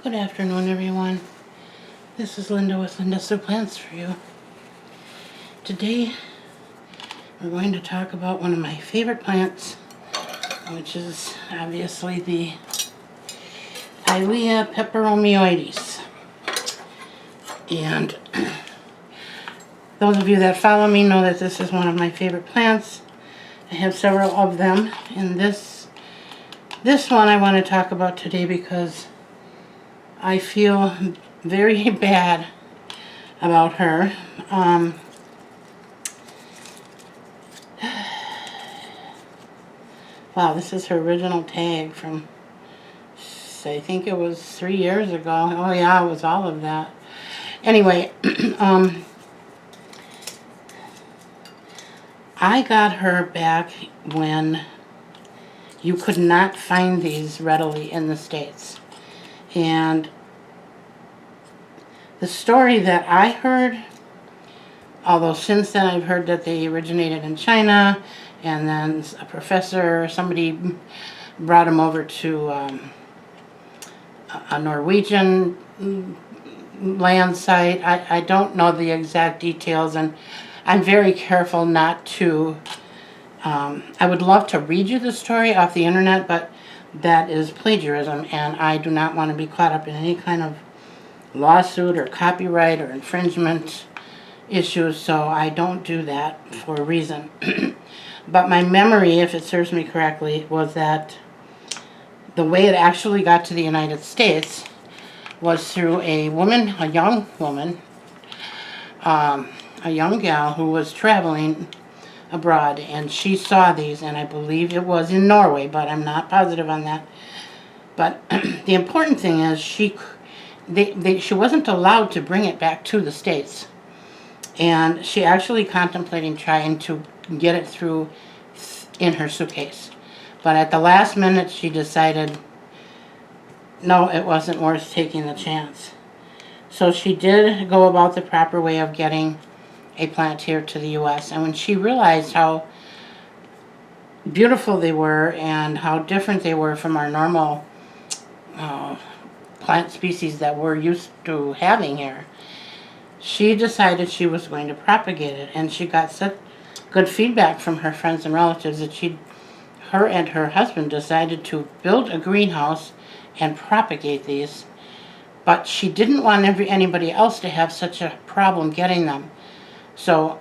Good afternoon, everyone. This is Linda with lindasueplantsforyou. Today, we're going to talk about one of my favorite plants, which is obviously the Pilea Peperomioides. And those of you that follow me know that this is one of my favorite plants. I have several of them, and this one I want to talk about today because I feel very bad about her. Wow, this is her original tag from, I think it was 3 years ago. Oh yeah, it was all of that. Anyway, I got her back when you could not find these readily in the States. And the story that I heard, although since then I've heard that they originated in China, and then a professor or somebody brought them over to a Norwegian land site. I don't know the exact details, and I'm very careful not to. I would love to read you the story off the internet, but that is plagiarism, and I do not want to be caught up in any kind of lawsuit or copyright or infringement issues, so I don't do that for a reason. But my memory, if it serves me correctly, was that the way it actually got to the United States was through a woman, a young woman, a young gal who was traveling abroad, and she saw these, and I believe it was in Norway, but I'm not positive on that. But the important thing is she wasn't allowed to bring it back to the States, and she actually contemplating trying to get it through in her suitcase. But at the last minute she decided no, it wasn't worth taking the chance. So she did go about the proper way of getting a plant here to the U.S. And when she realized how beautiful they were and how different they were from our normal plant species that we're used to having here, she decided she was going to propagate it. And she got such good feedback from her friends and relatives that her and her husband decided to build a greenhouse and propagate these. But she didn't want anybody else to have such a problem getting them. So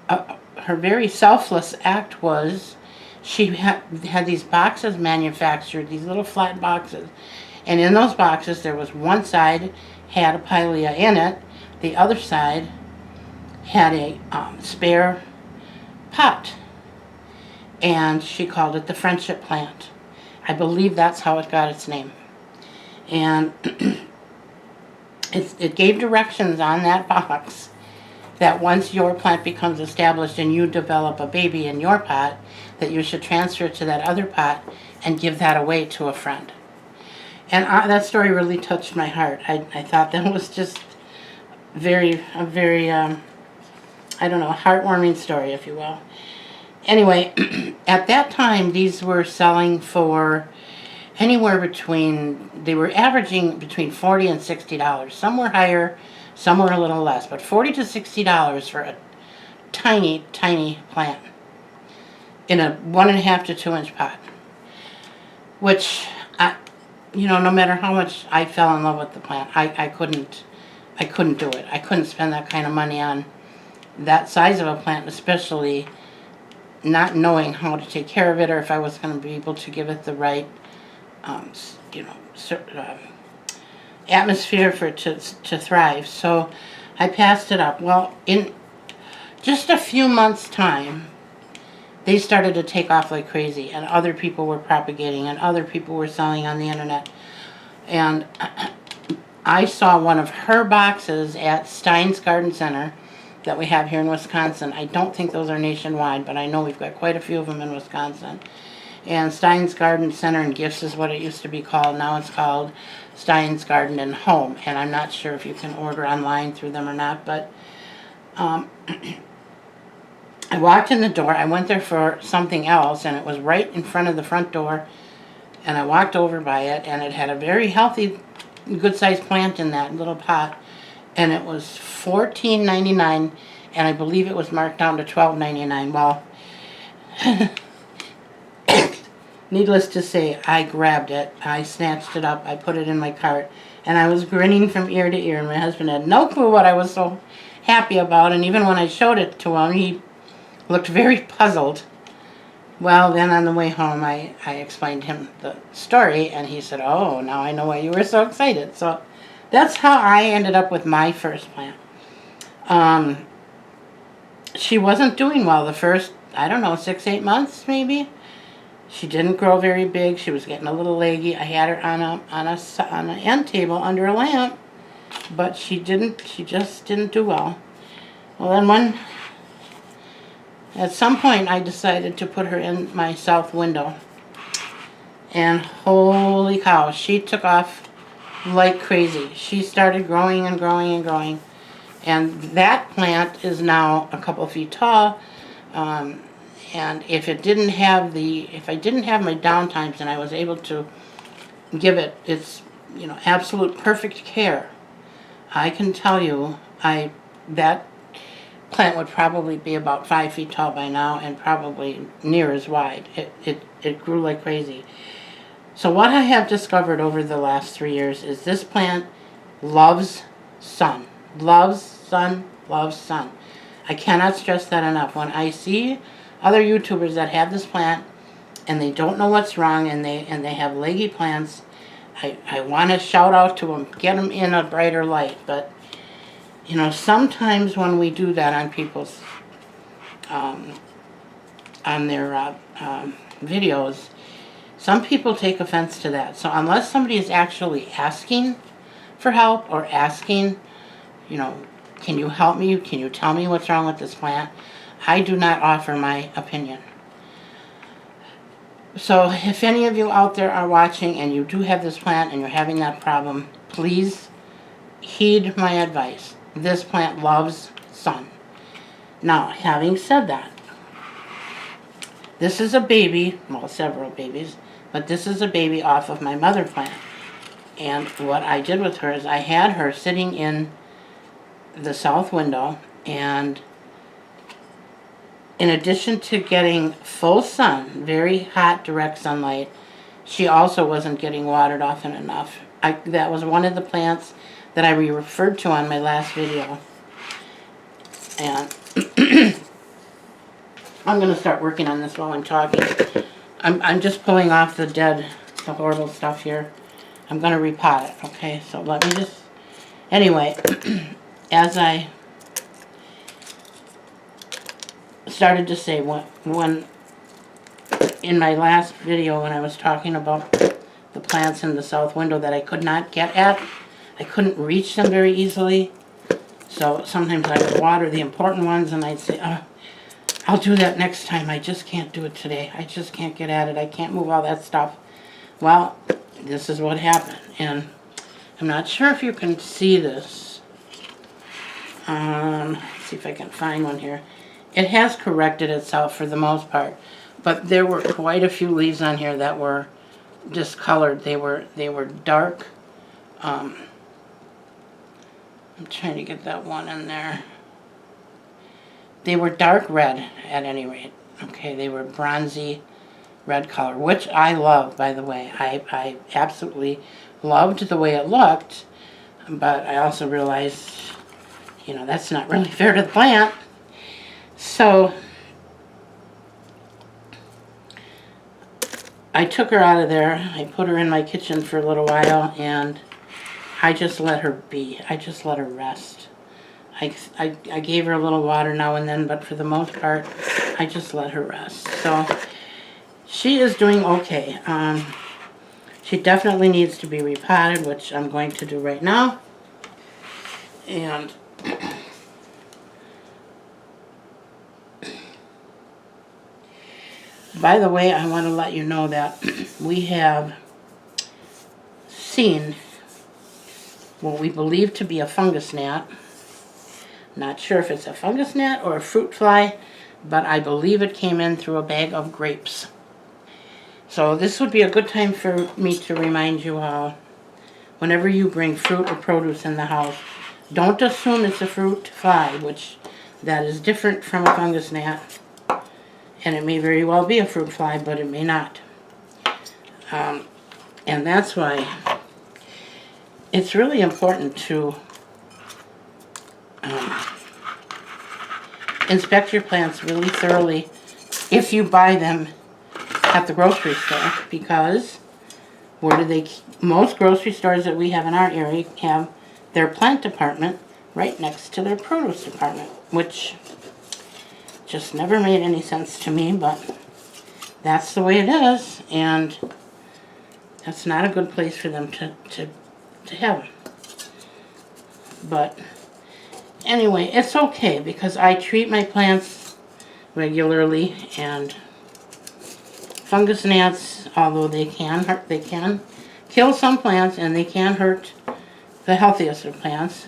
her very selfless act was she had these boxes manufactured, these little flat boxes, and in those boxes there was one side had a pilea in it, the other side had a spare pot, and she called it the friendship plant. I believe that's how it got its name. And it gave directions on that box that once your plant becomes established and you develop a baby in your pot, that you should transfer it to that other pot and give that away to a friend. And that story really touched my heart. I thought that was just a very, I don't know, heartwarming story, if you will. Anyway, at that time, these were selling for anywhere between, they were averaging between $40 and $60. Some were higher, some were a little less, but $40 to $60 for a tiny, tiny plant in a 1.5 to 2 inch pot. Which, no matter how much I fell in love with the plant, I couldn't do it. I couldn't spend that kind of money on that size of a plant, especially not knowing how to take care of it or if I was going to be able to give it the right, atmosphere for it to thrive. So I passed it up. Well, in just a few months' time, they started to take off like crazy, and other people were propagating, and other people were selling on the internet. And I saw one of her boxes at Stein's Garden Center that we have here in Wisconsin. I don't think those are nationwide, but I know we've got quite a few of them in Wisconsin. And Stein's Garden Center and Gifts is what it used to be called. Now it's called Stein's Garden and Home, and I'm not sure if you can order online through them or not, but I walked in the door. I went there for something else, and it was right in front of the front door, and I walked over by it, and it had a very healthy good sized plant in that little pot, and it was $14.99, and I believe it was marked down to $12.99. Well, needless to say, I grabbed it, I snatched it up, I put it in my cart, and I was grinning from ear to ear. My husband had no clue what I was so happy about, and even when I showed it to him, he looked very puzzled. Well, then on the way home, I explained him the story, and he said, oh, now I know why you were so excited. So that's how I ended up with my first plant. She wasn't doing well the first, I don't know, 6-8 months maybe. She didn't grow very big. She was getting a little leggy. I had her on an end table under a lamp, but she just didn't do well. Well, then at some point I decided to put her in my south window, and holy cow, she took off like crazy. She started growing and growing and growing, and that plant is now a couple feet tall. And if I didn't have my downtimes and I was able to give it its, absolute perfect care, I can tell you that plant would probably be about 5 feet tall by now, and probably near as wide. It grew like crazy. So what I have discovered over the last 3 years is this plant loves sun. Loves sun, loves sun. I cannot stress that enough. When I see other YouTubers that have this plant and they don't know what's wrong, and they have leggy plants, I want to shout out to them, get them in a brighter light. But sometimes when we do that on people's on their videos, some people take offense to that. So unless somebody is actually asking for help, or asking, can you help me? Can you tell me what's wrong with this plant? I do not offer my opinion. So if any of you out there are watching and you do have this plant and you're having that problem, please heed my advice. This plant loves sun. Now, having said that, this is a baby, well, several babies, but this is a baby off of my mother plant. And what I did with her is I had her sitting in the south window, and in addition to getting full sun, very hot direct sunlight, she also wasn't getting watered often enough. That was one of the plants that I referred to on my last video. And I'm going to start working on this while I'm talking. I'm just pulling off the horrible stuff here. I'm going to repot it, okay? So let me just... Anyway, as I started to say, when in my last video when I was talking about the plants in the south window that I could not get at, I couldn't reach them very easily. So sometimes I would water the important ones, and I'd say, oh, I'll do that next time. I just can't do it today. I just can't get at it. I can't move all that stuff. Well, this is what happened. And I'm not sure if you can see this. Let's see if I can find one here. It has corrected itself for the most part, but there were quite a few leaves on here that were discolored. They were dark. I'm trying to get that one in there. They were dark red at any rate. Okay, they were bronzy red color, which I love, by the way. I absolutely loved the way it looked, but I also realized, that's not really fair to the plant. So I took her out of there. I put her in my kitchen for a little while, and I just let her be. I just let her rest. I gave her a little water now and then, but for the most part, I just let her rest. So she is doing okay. She definitely needs to be repotted, which I'm going to do right now. And by the way, I want to let you know that we have seen what we believe to be a fungus gnat. Not sure if it's a fungus gnat or a fruit fly, but I believe it came in through a bag of grapes. So this would be a good time for me to remind you all, whenever you bring fruit or produce in the house, don't assume it's a fruit fly, which that is different from a fungus gnat. And it may very well be a fruit fly, but it may not. And that's why it's really important to inspect your plants really thoroughly if you buy them at the grocery store, because most grocery stores that we have in our area have their plant department right next to their produce department, which just never made any sense to me, but that's the way it is, and that's not a good place for them to have them. But anyway, it's okay because I treat my plants regularly, and fungus gnats, although they can hurt, they can kill some plants and they can hurt the healthiest of plants.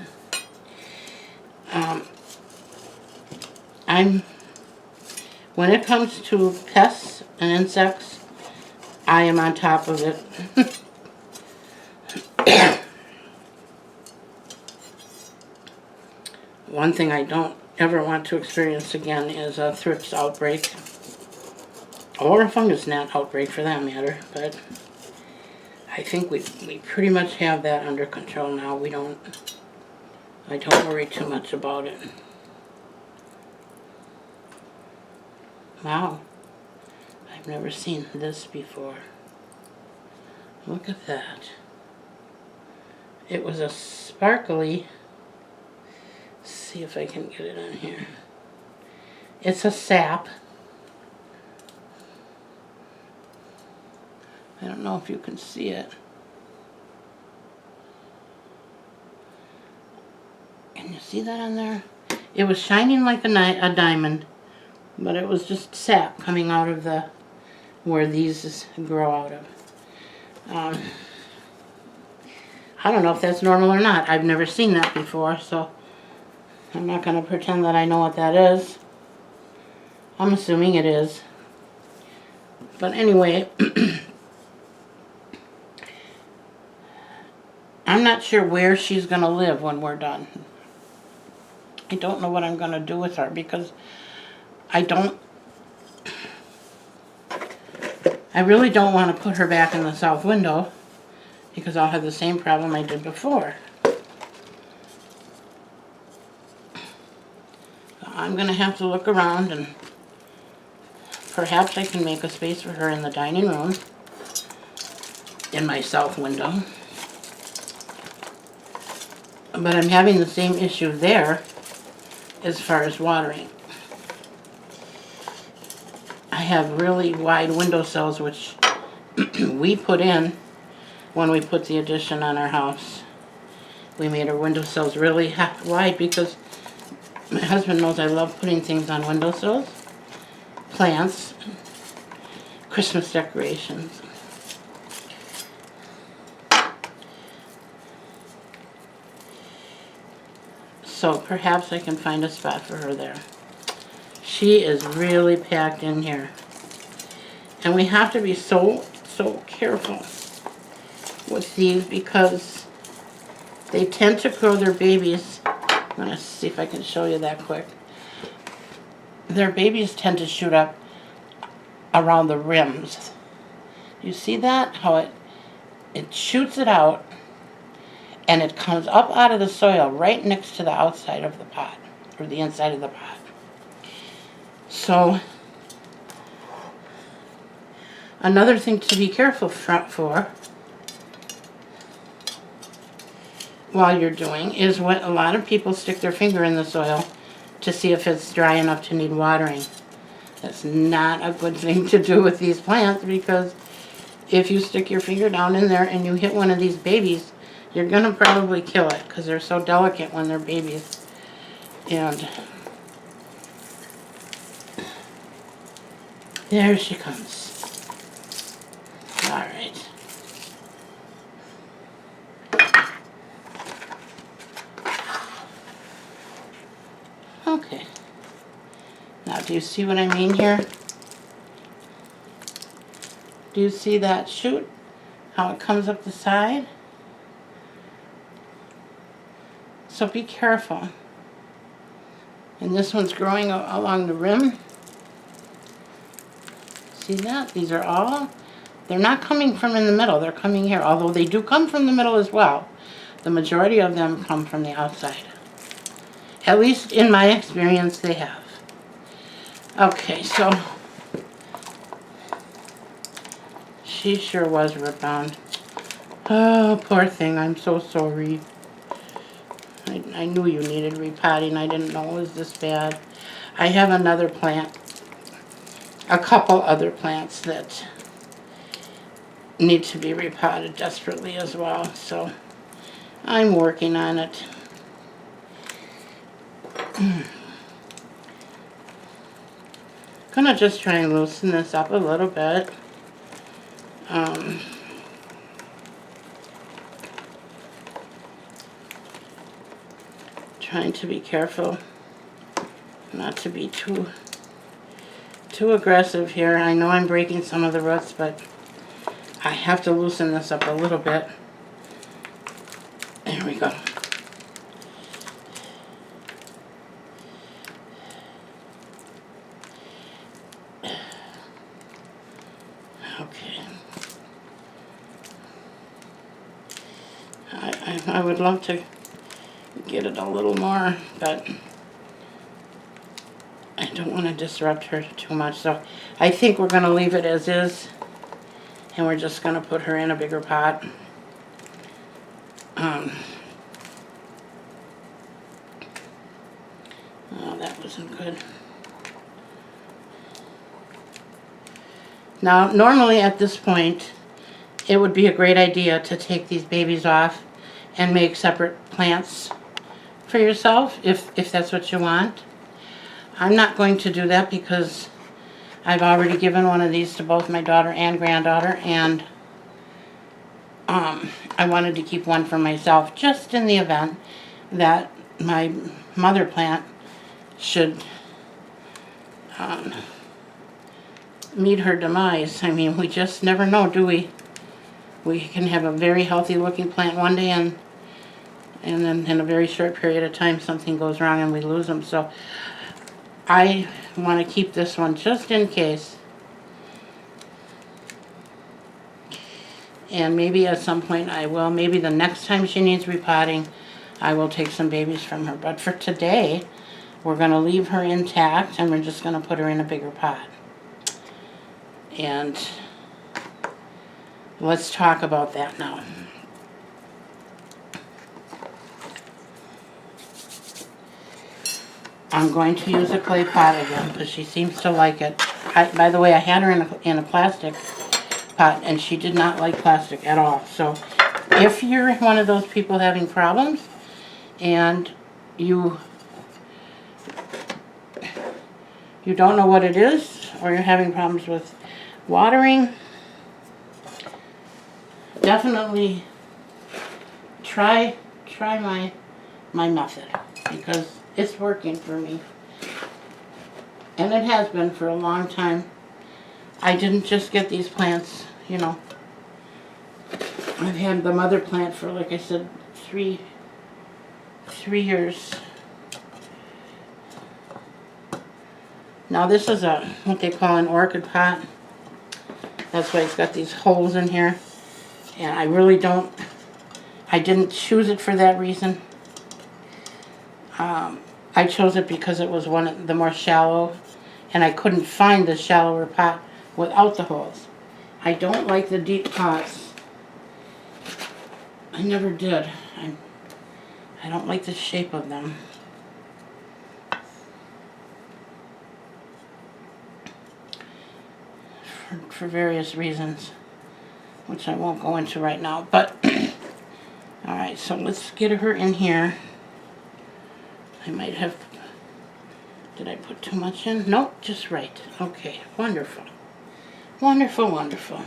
When it comes to pests and insects, I am on top of it. One thing I don't ever want to experience again is a thrips outbreak, or a fungus gnat outbreak for that matter, but I think we pretty much have that under control now. I don't worry too much about it. Wow, I've never seen this before. Look at that. It was a sparkly, let's see if I can get it on here. It's a sap. I don't know if you can see it. Can you see that on there? It was shining like a diamond, but it was just sap coming out of where these grow out of. I don't know if that's normal or not. I've never seen that before, so I'm not going to pretend that I know what that is. I'm assuming it is. But anyway, I'm not sure where she's going to live when we're done. I don't know what I'm going to do with her because I really don't want to put her back in the south window because I'll have the same problem I did before. I'm going to have to look around, and perhaps I can make a space for her in the dining room in my south window. But I'm having the same issue there as far as watering. I have really wide windowsills, which we put in when we put the addition on our house. We made our windowsills really wide because my husband knows I love putting things on windowsills. Plants, Christmas decorations. So perhaps I can find a spot for her there. She is really packed in here. And we have to be so careful with these because they tend to grow their babies. I'm going to see if I can show you that quick. Their babies tend to shoot up around the rims. You see that? How it shoots it out and it comes up out of the soil right next to the outside of the pot, or the inside of the pot. So, another thing to be careful for while you're doing is what a lot of people stick their finger in the soil to see if it's dry enough to need watering. That's not a good thing to do with these plants, because if you stick your finger down in there and you hit one of these babies, you're going to probably kill it because they're so delicate when they're babies. And there she comes. All right. Okay. Now, do you see what I mean here? Do you see that shoot? How it comes up the side? So be careful. And this one's growing along the rim. See that? These are all, they're not coming from in the middle, they're coming here. Although they do come from the middle as well. The majority of them come from the outside. At least in my experience, they have. Okay, so she sure was rebound. Oh, poor thing. I'm so sorry. I knew you needed repotting. I didn't know it was this bad. I have another plant, a couple other plants that need to be repotted desperately as well. So I'm working on it. Gonna just try and loosen this up a little bit. Trying to be careful not to be too aggressive here. I know I'm breaking some of the roots, but I have to loosen this up a little bit. There we go. Okay. I would love to get it a little more, but I don't want to disrupt her too much. So I think we're going to leave it as is, and we're just going to put her in a bigger pot. Oh, that wasn't good. Now, normally at this point, it would be a great idea to take these babies off and make separate plants for yourself, if that's what you want. I'm not going to do that because I've already given one of these to both my daughter and granddaughter, and I wanted to keep one for myself just in the event that my mother plant should meet her demise. I mean, we just never know, do we? We can have a very healthy looking plant one day, and then in a very short period of time something goes wrong and we lose them. So I want to keep this one just in case. And maybe at some point I will. Maybe the next time she needs repotting, I will take some babies from her. But for today, we're going to leave her intact, and we're just going to put her in a bigger pot. And let's talk about that now. I'm going to use a clay pot again because she seems to like it. By the way, I had her in a plastic pot, and she did not like plastic at all. So if you're one of those people having problems and you don't know what it is, or you're having problems with watering, definitely try my method, because it's working for me. And it has been for a long time. I didn't just get these plants, you know. I've had the mother plant for, like I said, three years. Now this is what they call an orchid pot. That's why it's got these holes in here. And I didn't choose it for that reason. I chose it because it was one of the more shallow, and I couldn't find the shallower pot without the holes. I don't like the deep pots. I never did. I don't like the shape of them. For various reasons, which I won't go into right now. But alright, so let's get her in here. I might have, did I put too much in? Nope, just right. Okay, wonderful. Wonderful, wonderful.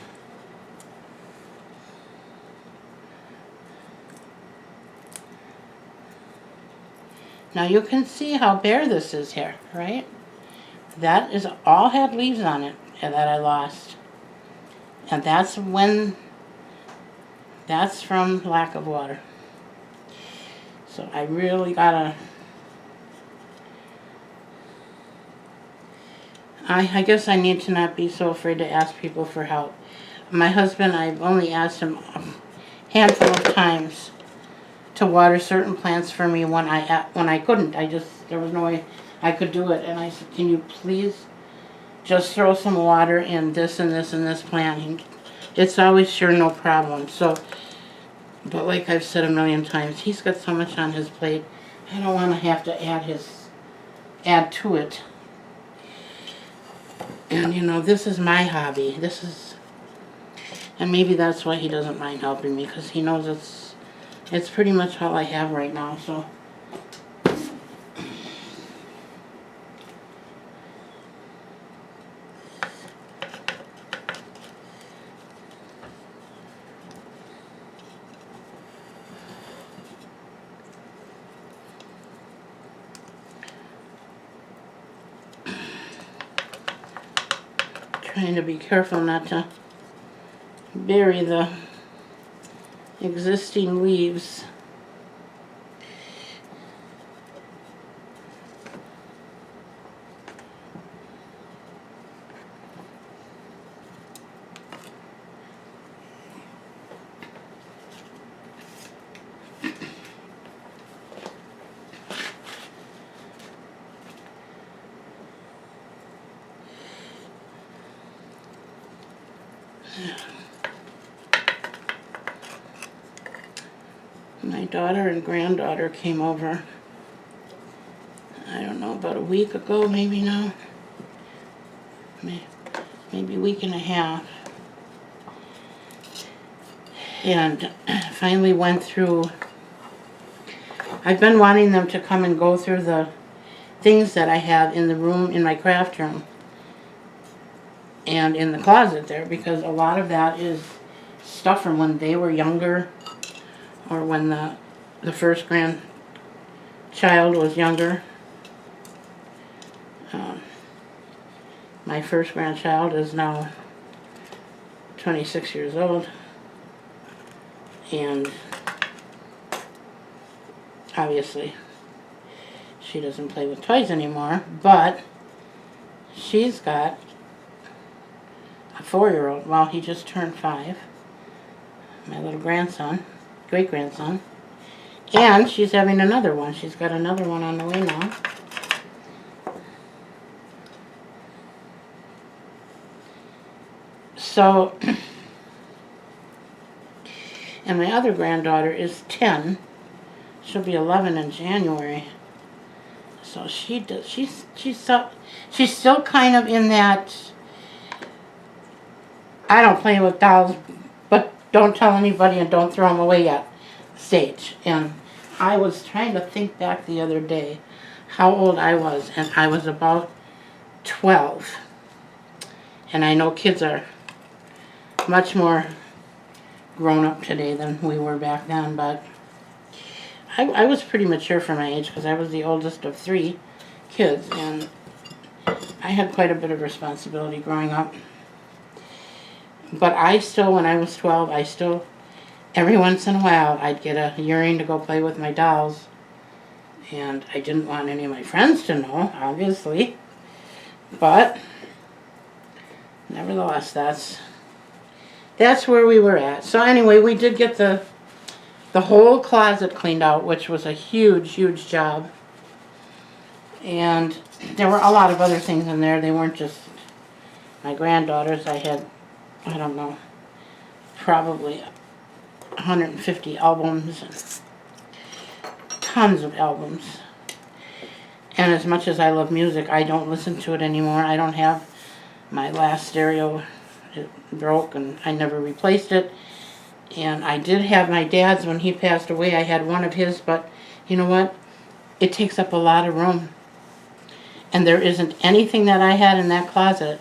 Now you can see how bare this is here, right? That is all had leaves on it that I lost. And that's from lack of water. So I really gotta, I guess I need to not be so afraid to ask people for help. My husband, I've only asked him a handful of times to water certain plants for me when I couldn't. There was no way I could do it. And I said, can you please just throw some water in this and this and this plant? And it's always sure no problem. So, but like I've said a million times, he's got so much on his plate. I don't want to have to add to it. And you know, this is my hobby. And maybe that's why he doesn't mind helping me, because he knows it's pretty much all I have right now, so. Trying to be careful not to bury the existing leaves. My daughter and granddaughter came over, I don't know, about a week ago, maybe now. Maybe a week and a half. And finally went through, I've been wanting them to come and go through the things that I have in the room, in my craft room, and in the closet there, because a lot of that is stuff from when they were younger, or when the first grandchild was younger. My first grandchild is now 26 years old, and obviously she doesn't play with toys anymore, but she's got a 4-year-old. Well, he just turned 5, my little grandson, great-grandson, and she's having another one. She's got another one on the way now. So, and my other granddaughter is 10. She'll be 11 in January. So she's still kind of in that, I don't play with dolls, but don't tell anybody and don't throw them away yet stage. And I was trying to think back the other day how old I was, and I was about 12. And I know kids are much more grown up today than we were back then, but I was pretty mature for my age, because I was the oldest of 3 kids, and I had quite a bit of responsibility growing up. But I still, when I was 12, every once in a while, I'd get a yearning to go play with my dolls, and I didn't want any of my friends to know, obviously, but nevertheless, that's where we were at. So anyway, we did get the whole closet cleaned out, which was a huge, huge job. And there were a lot of other things in there. They weren't just my granddaughters. I had, I don't know, probably 150 albums and tons of albums. And as much as I love music, I don't listen to it anymore. I don't have my last stereo. It broke and I never replaced it. And I did have my dad's when he passed away. I had one of his, but you know what? It takes up a lot of room. And there isn't anything that I had in that closet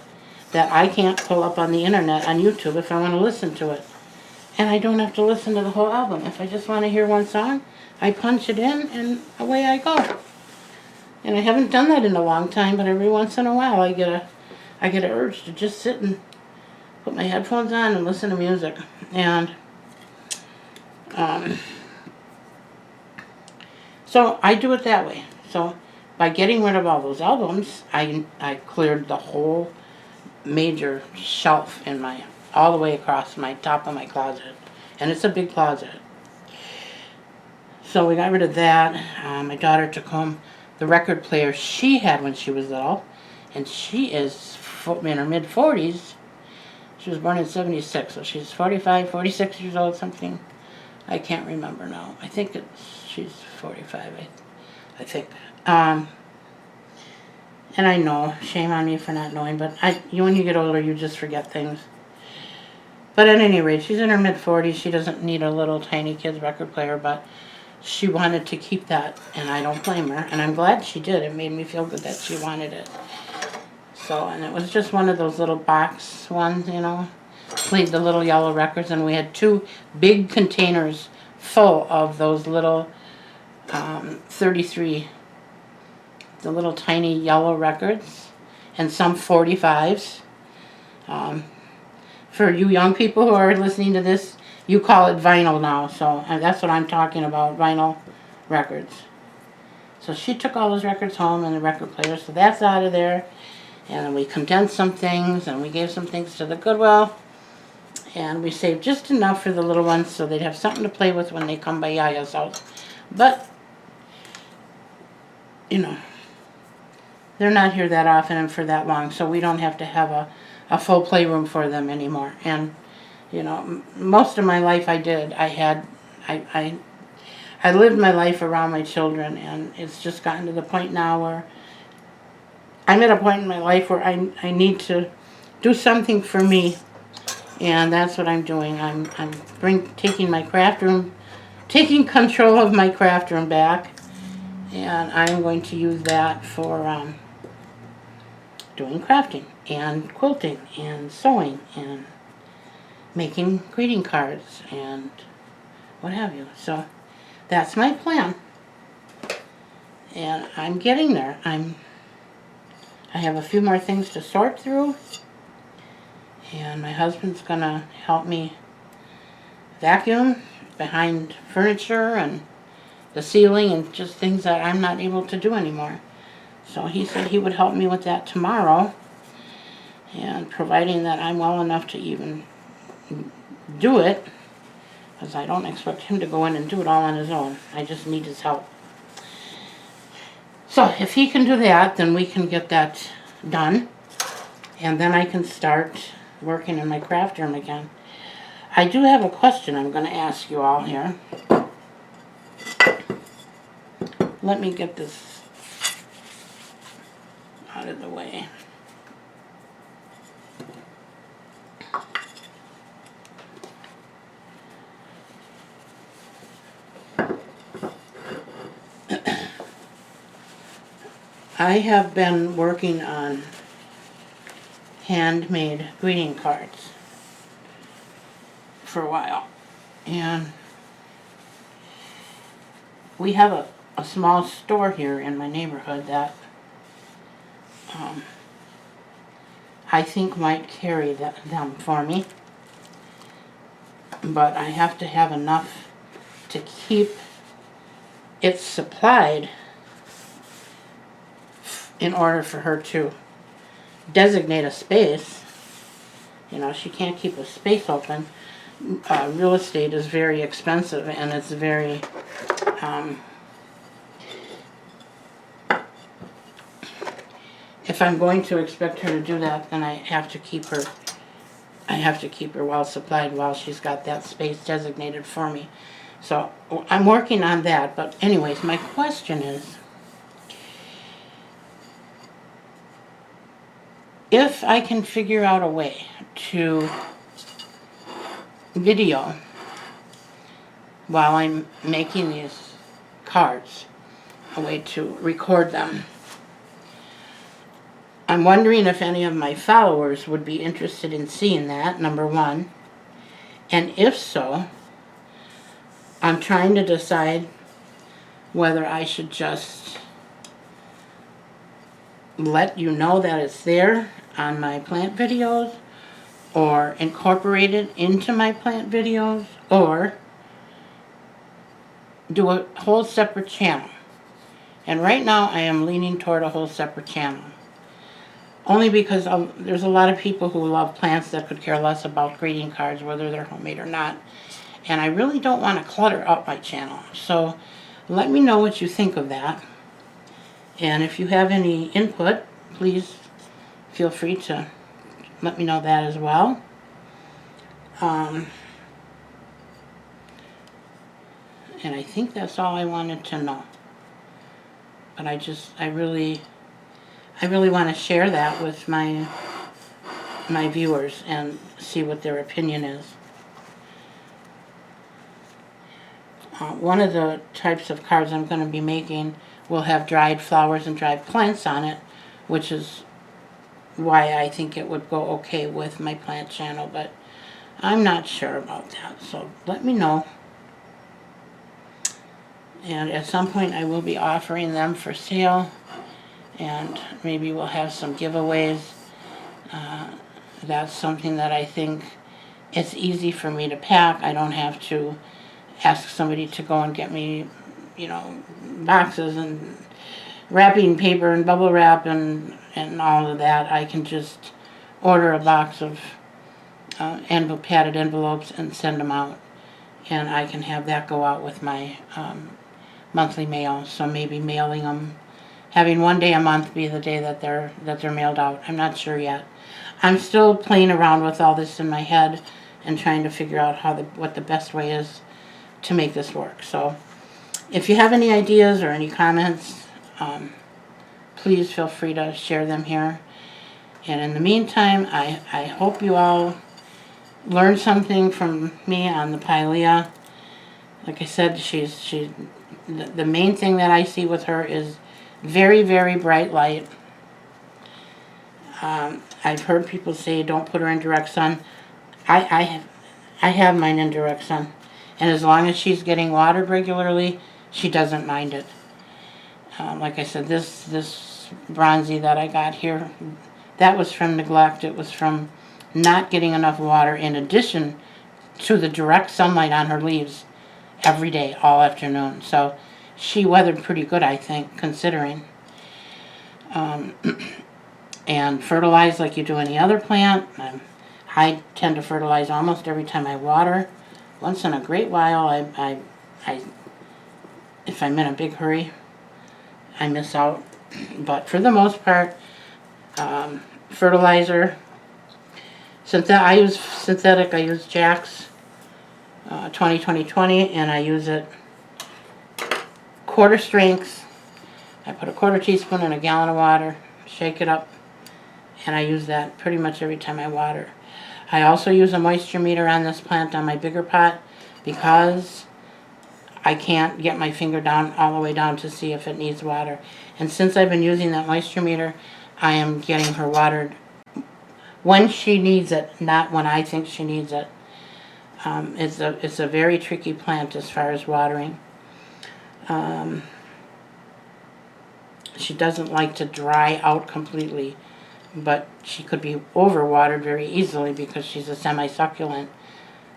that I can't pull up on the internet, on YouTube, if I want to listen to it. And I don't have to listen to the whole album. If I just want to hear one song, I punch it in and away I go. And I haven't done that in a long time, but every once in a while I get an urge to just sit and put my headphones on and listen to music. So I do it that way. So by getting rid of all those albums, I cleared the whole major shelf in my, all the way across my top of my closet. And it's a big closet. So we got rid of that. My daughter took home the record player she had when she was little. And she is in her mid-40s. She was born in 76, so she's 45, 46 years old, something. I can't remember now. I think she's 45, I think. And I know, shame on me for not knowing, but when you get older, you just forget things. But at any rate, she's in her mid-40s. She doesn't need a little tiny kid's record player, but she wanted to keep that, and I don't blame her. And I'm glad she did. It made me feel good that she wanted it. So, and it was just one of those little box ones, you know, played the little yellow records, and we had 2 big containers full of those little 33, the little tiny yellow records, and some 45s. For you young people who are listening to this, you call it vinyl now, so that's what I'm talking about, vinyl records. So she took all those records home and the record player, so that's out of there. And then we condensed some things, and we gave some things to the Goodwill. And we saved just enough for the little ones so they'd have something to play with when they come by Yaya's house. But, you know, they're not here that often and for that long, so we don't have to have a full playroom for them anymore. And, you know, most of my life I did. I lived my life around my children, and it's just gotten to the point now where I'm at a point in my life where I need to do something for me, and that's what I'm doing. I'm taking my craft room, taking control of my craft room back, and I'm going to use that for doing crafting and quilting and sewing and making greeting cards and what have you. So that's my plan, and I'm getting there. I have a few more things to sort through, and my husband's gonna help me vacuum behind furniture and the ceiling and just things that I'm not able to do anymore. So he said he would help me with that tomorrow, and providing that I'm well enough to even do it, because I don't expect him to go in and do it all on his own. I just need his help. So if he can do that, then we can get that done, and then I can start working in my craft room again. I do have a question I'm going to ask you all here. Let me get this out of the way. I have been working on handmade greeting cards for a while, and we have a small store here in my neighborhood that I think might carry them for me, but I have to have enough to keep it supplied in order for her to designate a space. You know, she can't keep a space open. Real estate is very expensive, and it's very if I'm going to expect her to do that, then I have to keep her well supplied while she's got that space designated for me. So I'm working on that. But anyways, my question is, if I can figure out a way to video while I'm making these cards, a way to record them, I'm wondering if any of my followers would be interested in seeing that, number one. And if so, I'm trying to decide whether I should just let you know that it's there on my plant videos, or incorporate it into my plant videos, or do a whole separate channel And right now I am leaning toward a whole separate channel. Only because there's a lot of people who love plants that could care less about greeting cards, whether they're homemade or not. And I really don't want to clutter up my channel. So let me know what you think of that. And if you have any input, please feel free to let me know that as well. And I think that's all I wanted to know. But I really want to share that with my viewers and see what their opinion is. One of the types of cards I'm going to be making will have dried flowers and dried plants on it, which is why I think it would go okay with my plant channel, but I'm not sure about that, so let me know. And at some point I will be offering them for sale, and maybe we'll have some giveaways. That's something that I think it's easy for me to pack. I don't have to ask somebody to go and get me, boxes and wrapping paper and bubble wrap and all of that. I can just order a box of padded envelopes and send them out, and I can have that go out with my monthly mail. So maybe mailing them, having one day a month be the day that they're mailed out. I'm not sure yet. I'm still playing around with all this in my head and trying to figure out what the best way is to make this work. So if you have any ideas or any comments, please feel free to share them here. And in the meantime, I hope you all learned something from me on the Pilea. Like I said, the main thing that I see with her is very, very bright light. I've heard people say don't put her in direct sun. I have mine in direct sun, and as long as she's getting watered regularly, she doesn't mind it. Like I said, this bronzy that I got here, that was from neglect. It was from not getting enough water in addition to the direct sunlight on her leaves every day, all afternoon. So she weathered pretty good, I think, considering. And fertilize like you do any other plant. I tend to fertilize almost every time I water. Once in a great while, if I'm in a big hurry, I miss out. But for the most part, fertilizer. I use synthetic. I use Jack's 20-20-20, and I use it quarter strength. I put a quarter teaspoon in a gallon of water, shake it up, and I use that pretty much every time I water. I also use a moisture meter on this plant on my bigger pot because I can't get my finger down all the way down to see if it needs water. And since I've been using that moisture meter, I am getting her watered when she needs it, not when I think she needs it. It's a very tricky plant as far as watering. She doesn't like to dry out completely, but she could be overwatered very easily because she's a semi-succulent.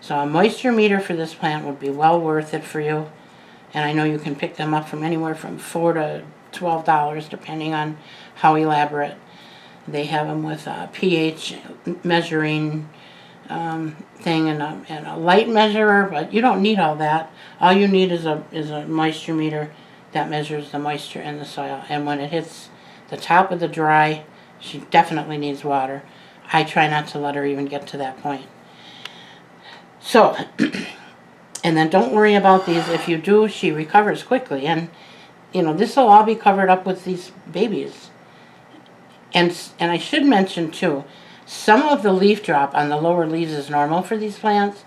So a moisture meter for this plant would be well worth it for you. And I know you can pick them up from anywhere from $4 to $12, depending on how elaborate. They have them with a pH measuring thing and a light measurer, but you don't need all that. All you need is a moisture meter that measures the moisture in the soil. And when it hits the top of the dry, she definitely needs water. I try not to let her even get to that point. So, and then don't worry about these. If you do, she recovers quickly. And, this will all be covered up with these babies. And I should mention, too, some of the leaf drop on the lower leaves is normal for these plants.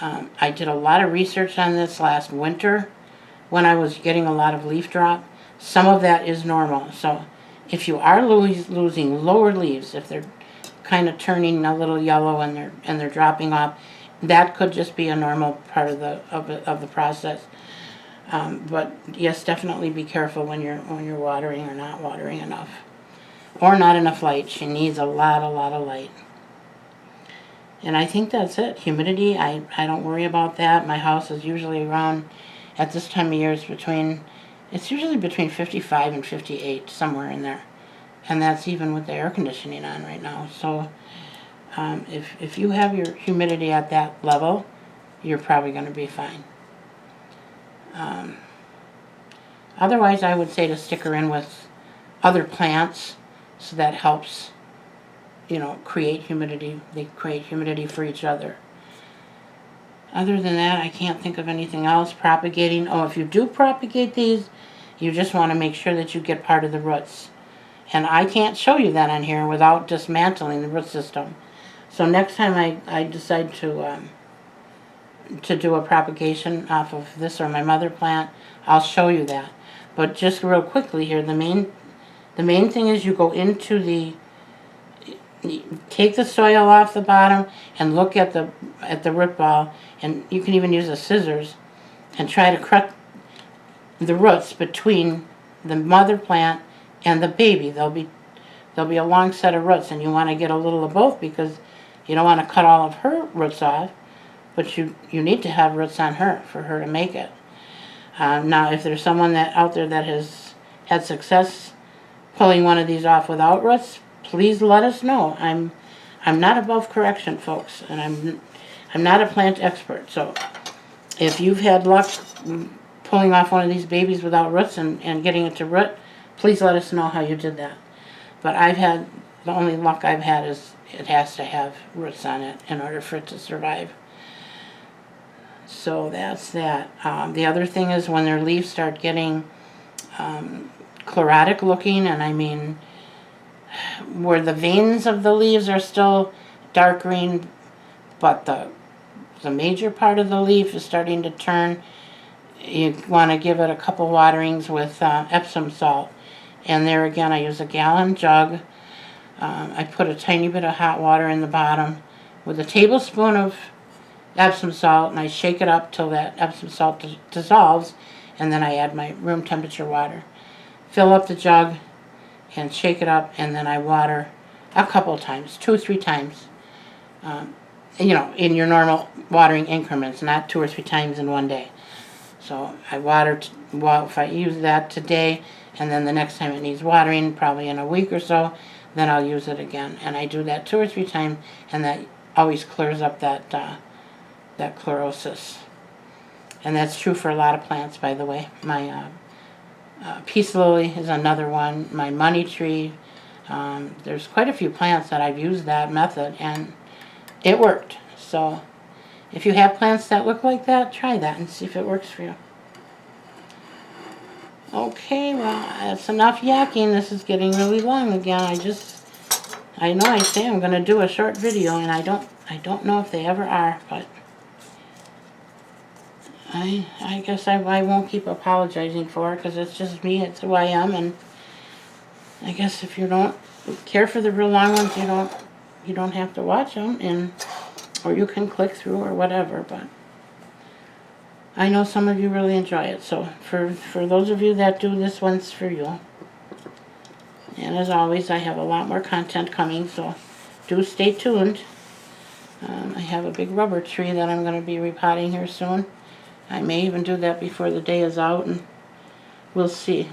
I did a lot of research on this last winter when I was getting a lot of leaf drop. Some of that is normal. So if you are losing lower leaves, if they're kind of turning a little yellow and they're dropping off, that could just be a normal part of the process. But yes, definitely be careful when you're watering or not watering enough, or not enough light. She needs a lot of light. And I think that's it. Humidity, I don't worry about that. My house is usually around, at this time of year, it's between It's usually between 55 and 58, somewhere in there. And that's even with the air conditioning on right now. So if you have your humidity at that level, you're probably going to be fine. Otherwise, I would say to stick her in with other plants, so that helps, you know, create humidity. They create humidity for each other. Other than that, I can't think of anything else. Propagating. Oh, if you do propagate these, you just want to make sure that you get part of the roots. And I can't show you that on here without dismantling the root system. So next time I decide to do a propagation off of this or my mother plant, I'll show you that. But just real quickly here, the main thing is you go into take the soil off the bottom and look at the root ball, and you can even use the scissors and try to cut the roots between the mother plant and the baby. There'll be a long set of roots, and you want to get a little of both because you don't want to cut all of her roots off, but you need to have roots on her for her to make it. Now, if there's someone out there that has had success pulling one of these off without roots, please let us know. I'm not above correction, folks, and I'm not a plant expert. So if you've had luck pulling off one of these babies without roots and getting it to root, please let us know how you did that. But the only luck I've had is it has to have roots on it in order for it to survive. So that's that. The other thing is when their leaves start getting chlorotic looking, and I mean where the veins of the leaves are still dark green, but the major part of the leaf is starting to turn, you want to give it a couple waterings with Epsom salt. And there again, I use a gallon jug. I put a tiny bit of hot water in the bottom with a tablespoon of Epsom salt, and I shake it up till that Epsom salt dissolves, and then I add my room temperature water. Fill up the jug and shake it up, and then I water a couple times, 2 or 3 times. You know, in your normal watering increments, not 2 or 3 times in one day. So I water, if I use that today, and then the next time it needs watering, probably in a week or so, then I'll use it again. And I do that 2 or 3 times, and that always clears up that chlorosis. And that's true for a lot of plants, by the way. My peace lily is another one. My money tree. There's quite a few plants that I've used that method, and it worked. So if you have plants that look like that, try that and see if it works for you. Okay, well, that's enough yakking. This is getting really long again. I know I say I'm going to do a short video, and I don't know if they ever are, but I guess I won't keep apologizing for it, because it's just me. It's who I am, and I guess if you don't care for the real long ones, you don't have to watch them, or you can click through or whatever. But I know some of you really enjoy it, so for those of you that do, this one's for you. And as always, I have a lot more content coming, so do stay tuned. I have a big rubber tree that I'm going to be repotting here soon. I may even do that before the day is out, and we'll see.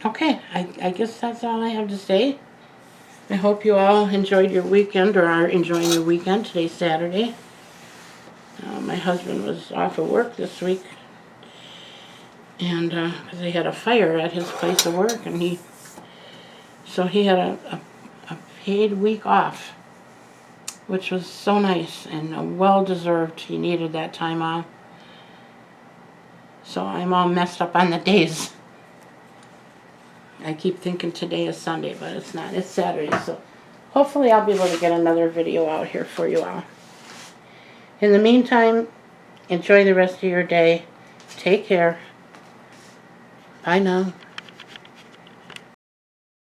Okay, I guess that's all I have to say. I hope you all enjoyed your weekend, or are enjoying your weekend. Today's Saturday. My husband was off of work this week, and because they had a fire at his place of work, and he had a paid week off, which was so nice and well-deserved. He needed that time off. So I'm all messed up on the days. I keep thinking today is Sunday, but it's not. It's Saturday, so hopefully I'll be able to get another video out here for you all. In the meantime, enjoy the rest of your day. Take care. Bye now.